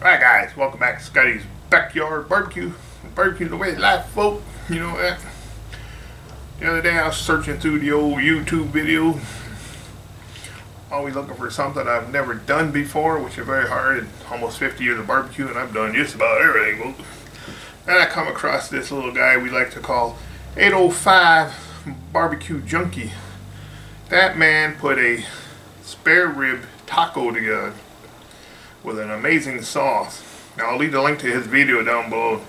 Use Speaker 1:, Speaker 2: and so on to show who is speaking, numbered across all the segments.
Speaker 1: Alright guys, welcome back to Scotty's Backyard Barbecue. Barbecue the way of life, folk. You know that. The other day I was searching through the old YouTube video. Always looking for something I've never done before, which is very hard in almost 50 years of barbecue, and I've done just about everything, folks. And I come across this little guy we like to call 805 Barbecue Junkie. That man put a spare rib taco together with an amazing sauce. Now I'll leave the link to his video down below.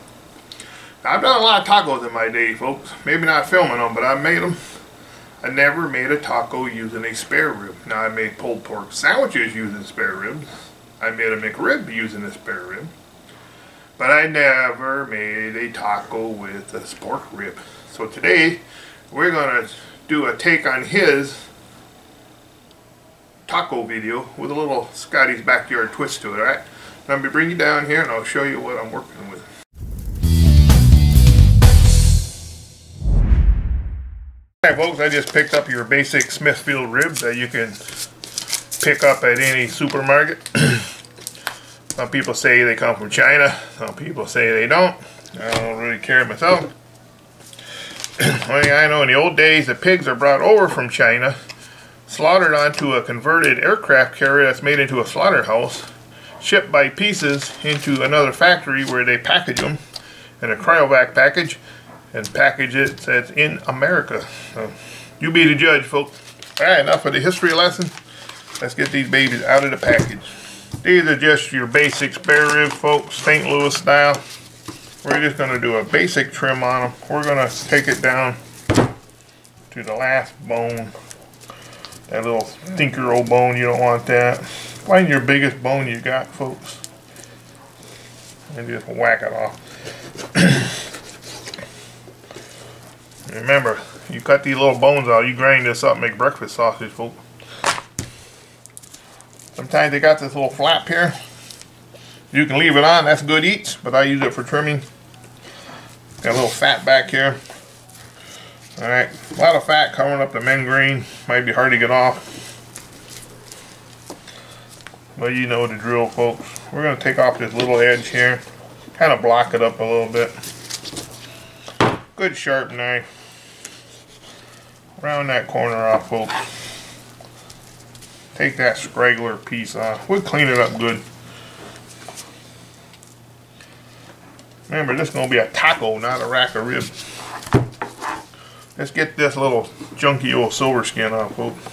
Speaker 1: Now, I've done a lot of tacos in my day, folks. Maybe not filming them, but I made them. I never made a taco using a spare rib. Now I made pulled pork sandwiches using spare ribs. I made a McRib using a spare rib. But I never made a taco with a pork rib. So today we're going to do a take on his taco video with a little Scotty's Backyard twist to it, alright? Let me bring you down here and I'll show you what I'm working with. Alright folks, I just picked up your basic Smithfield ribs that you can pick up at any supermarket. Some people say they come from China, some people say they don't. I don't really care myself. One thing I know, in the old days, the pigs are brought over from China, slaughtered onto a converted aircraft carrier that's made into a slaughterhouse, shipped by pieces into another factory where they package them in a cryovac package and package it so it's in America. So you be the judge, folks. Alright, enough of the history lesson. Let's get these babies out of the package. These are just your basic spare ribs, folks, St. Louis style. We're just going to do a basic trim on them. We're going to take it down to the last bone. That little stinker old bone, you don't want that. Find your biggest bone you got, folks, and just whack it off. Remember, you cut these little bones out, you grind this up, make breakfast sausage, folks. Sometimes they got this little flap here. You can leave it on, that's good eats, but I use it for trimming. Got a little fat back here. Alright, a lot of fat covering up the membrane. Might be hard to get off. But you know the drill, folks. We're going to take off this little edge here. Kind of block it up a little bit. Good sharp knife. Round that corner off, folks. Take that straggler piece off. We'll clean it up good. Remember, this is going to be a taco, not a rack of ribs. Let's get this little junky old silver skin off, folks.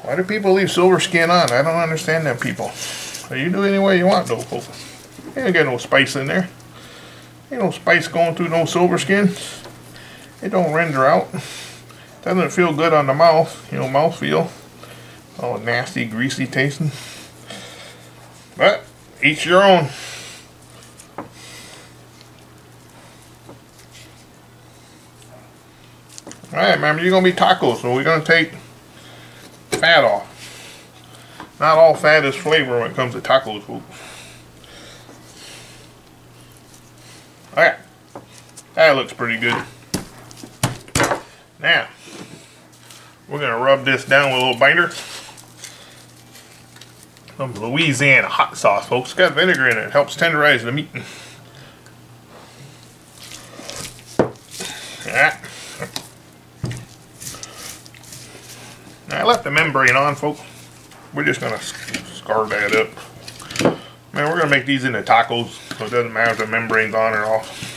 Speaker 1: Why do people leave silver skin on? I don't understand them people. So you do any way you want, though, folks. You ain't got no spice in there. Ain't no spice going through no silver skin. It don't render out. Doesn't feel good on the mouth. You know, mouth feel. Oh, nasty, greasy tasting. But each your own. Alright, remember, you're going to be tacos, so we're going to take fat off. Not all fat is flavor when it comes to tacos, folks. Alright, that looks pretty good. Now, we're going to rub this down with a little binder. Some Louisiana hot sauce, folks. It's got vinegar in it. It helps tenderize the meat. Alright. I left the membrane on, folks. We're just going to scar that up. Man, we're going to make these into tacos, so it doesn't matter if the membrane's on or off.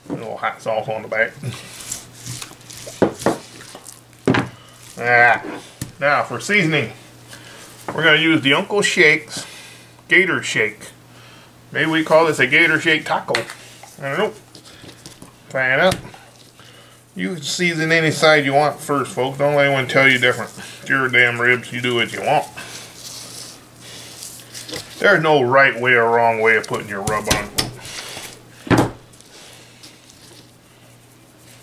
Speaker 1: A little hot sauce on the back. Now, for seasoning, we're going to use the Uncle Shake's Gator Shake. Maybe we call this a Gator Shake taco. I don't know. Fan up. You can season any side you want first, folks. Don't let anyone tell you different. It's your damn ribs. You do what you want. There's no right way or wrong way of putting your rub on, folks.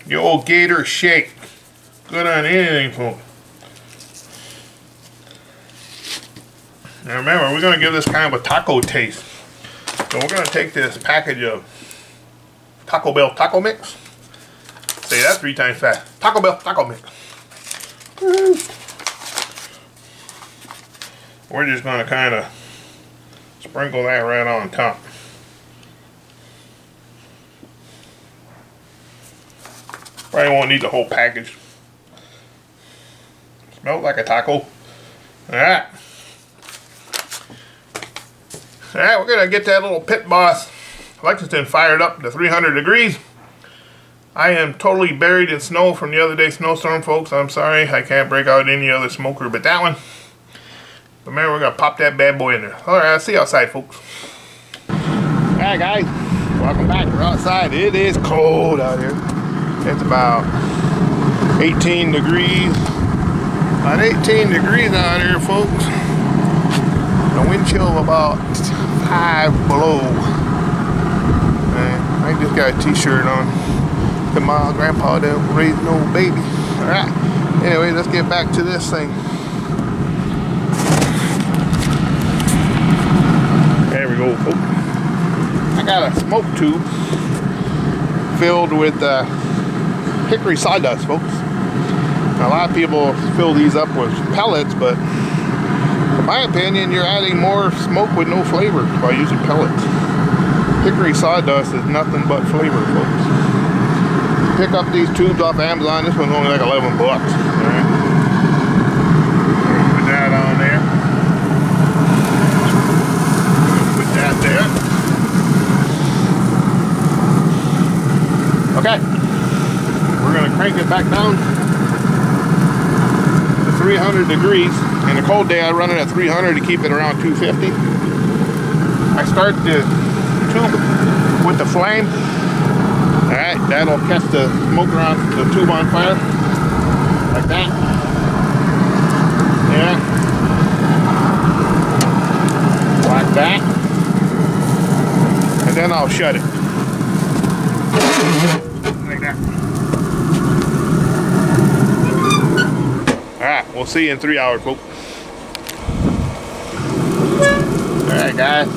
Speaker 1: The old Gator Shake. Good on anything, folks. Now remember, we're going to give this kind of a taco taste. So we're going to take this package of Taco Bell Taco Mix. Say that 3 times fast. Taco Bell Taco Mix. We're just going to kind of sprinkle that right on top. Probably won't need the whole package. Smells like a taco. Alright. Alright, we're going to get that little Pit Boss Lexington fired up to 300 degrees. I am totally buried in snow from the other day's snowstorm, folks. I'm sorry, I can't break out any other smoker but that one. But remember, we're going to pop that bad boy in there. Alright, I'll see you outside, folks. Alright, guys. Welcome back. We're outside. It is cold out here. It's about 18 degrees. About 18 degrees out here, folks. The wind chill of about 5 below. And I just got a t-shirt on. My grandpa didn't raise no baby. Alright. Anyway, let's get back to this thing. There we go, folks. I got a smoke tube filled with hickory sawdust, folks. Now, a lot of people fill these up with pellets, but in my opinion, you're adding more smoke with no flavor by using pellets. Hickory sawdust is nothing but flavor, folks. Pick up these tubes off Amazon. This one's only like 11 bucks. Alright. Put that on there. Put that there. Okay. We're going to crank it back down to 300 degrees. In a cold day, I run it at 300 to keep it around 250. I start the tube with the flame. Alright, that'll catch the smoker on the tube on fire. Like that. Yeah. Like that. And then I'll shut it. Like that. Alright, we'll see you in 3 hours, folks. Alright, guys.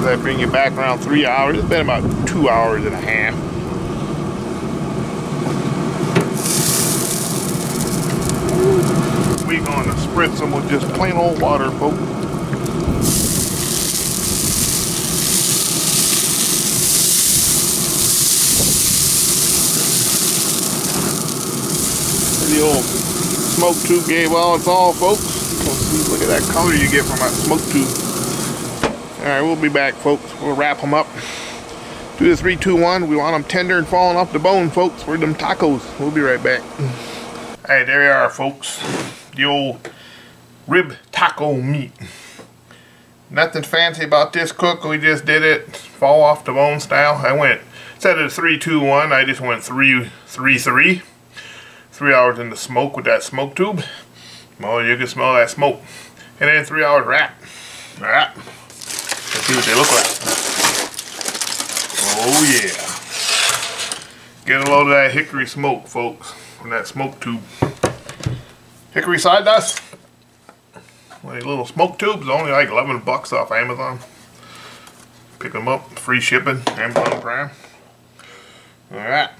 Speaker 1: I bring you back around 3 hours. It's been about 2 hours and a half. We're going to spritz them with just plain old water, folks. The old smoke tube gave all its all, folks. Look at that color you get from that smoke tube. Alright, we'll be back, folks. We'll wrap them up. Do the 3, 2, 1. We want them tender and falling off the bone, folks, for them tacos. We'll be right back. Alright, there you are, folks. The old rib taco meat. Nothing fancy about this cook. We just did it fall off the bone style. I went, instead of 3, 2, 1, I just went 3, 3, 3. 3 hours in the smoke with that smoke tube. Well, you can smell that smoke. And then 3 hours wrap. Alright. Let's see what they look like. Oh yeah. Get a load of that hickory smoke, folks, from that smoke tube. Hickory sawdust. One of these little smoke tubes, only like 11 bucks off Amazon. Pick them up, free shipping, Amazon Prime. Alright.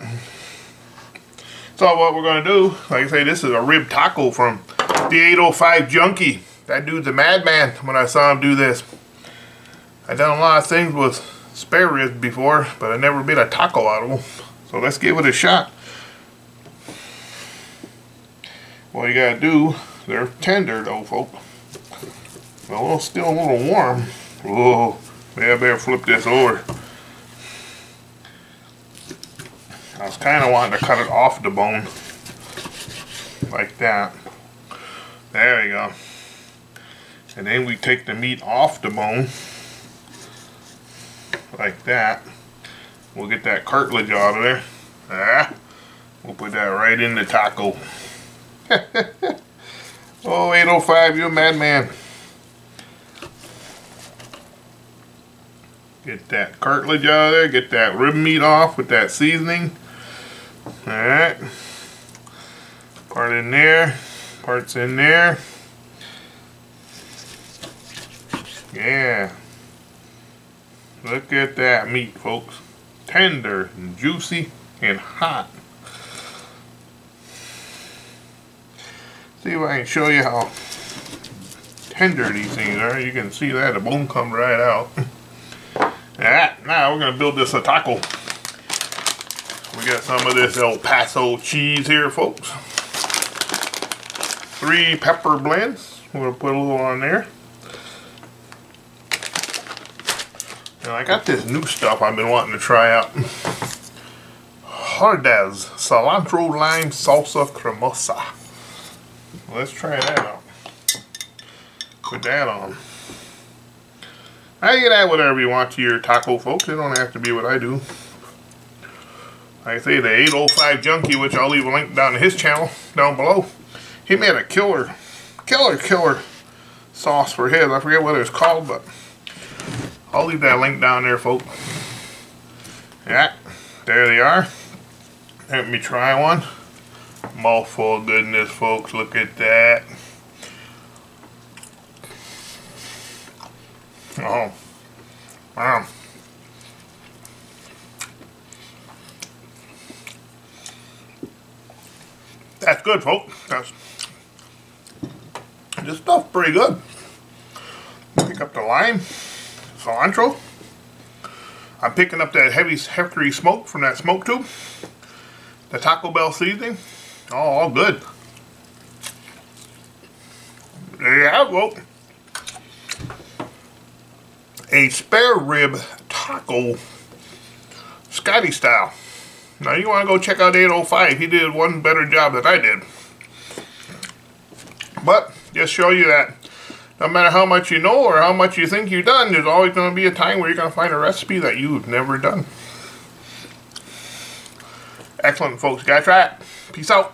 Speaker 1: So what we're going to do, like I say, this is a rib taco from the 805 Junkie. That dude's a madman when I saw him do this. I've done a lot of things with spare ribs before, but I never made a taco out of them. So let's give it a shot. What you gotta do, they're tender though, folks. Well, still a little warm. Whoa, maybe I better flip this over. I was kind of wanting to cut it off the bone. Like that. There we go. And then we take the meat off the bone. Like that. We'll get that cartilage out of there. We'll put that right in the taco. Oh, 805, you a madman. Get that cartilage out of there. Get that rib meat off with that seasoning. Alright. Part in there. Parts in there. Yeah. Look at that meat, folks. Tender and juicy and hot. See if I can show you how tender these things are. You can see that the bone comes right out. Alright, now we're going to build this a taco. We got some of this El Paso cheese here, folks. 3 pepper blends. We're going to put a little on there. And I got this new stuff I've been wanting to try out. Hardaz cilantro lime salsa cremosa. Let's try that out. Put that on. Now you can add whatever you want to your taco, folks. It don't have to be what I do. Like I say, the 805 Junkie, which I'll leave a link down to his channel down below. He made a killer sauce for his. I forget what it's called, but I'll leave that link down there, folks. Yeah, there they are. Let me try one. Mouthful of goodness, folks. Look at that. Oh, wow. That's good, folks. This stuff's pretty good. Pick up the lime, cilantro. I'm picking up that heavy smoke from that smoke tube. The Taco Bell seasoning. Oh, all good. There you have it, folks. A spare rib taco, Scotty style. Now you want to go check out 805. He did one better job than I did. But just show you that no matter how much you know or how much you think you've done, there's always going to be a time where you're going to find a recipe that you've never done. Excellent, folks. Gotta try it. Peace out.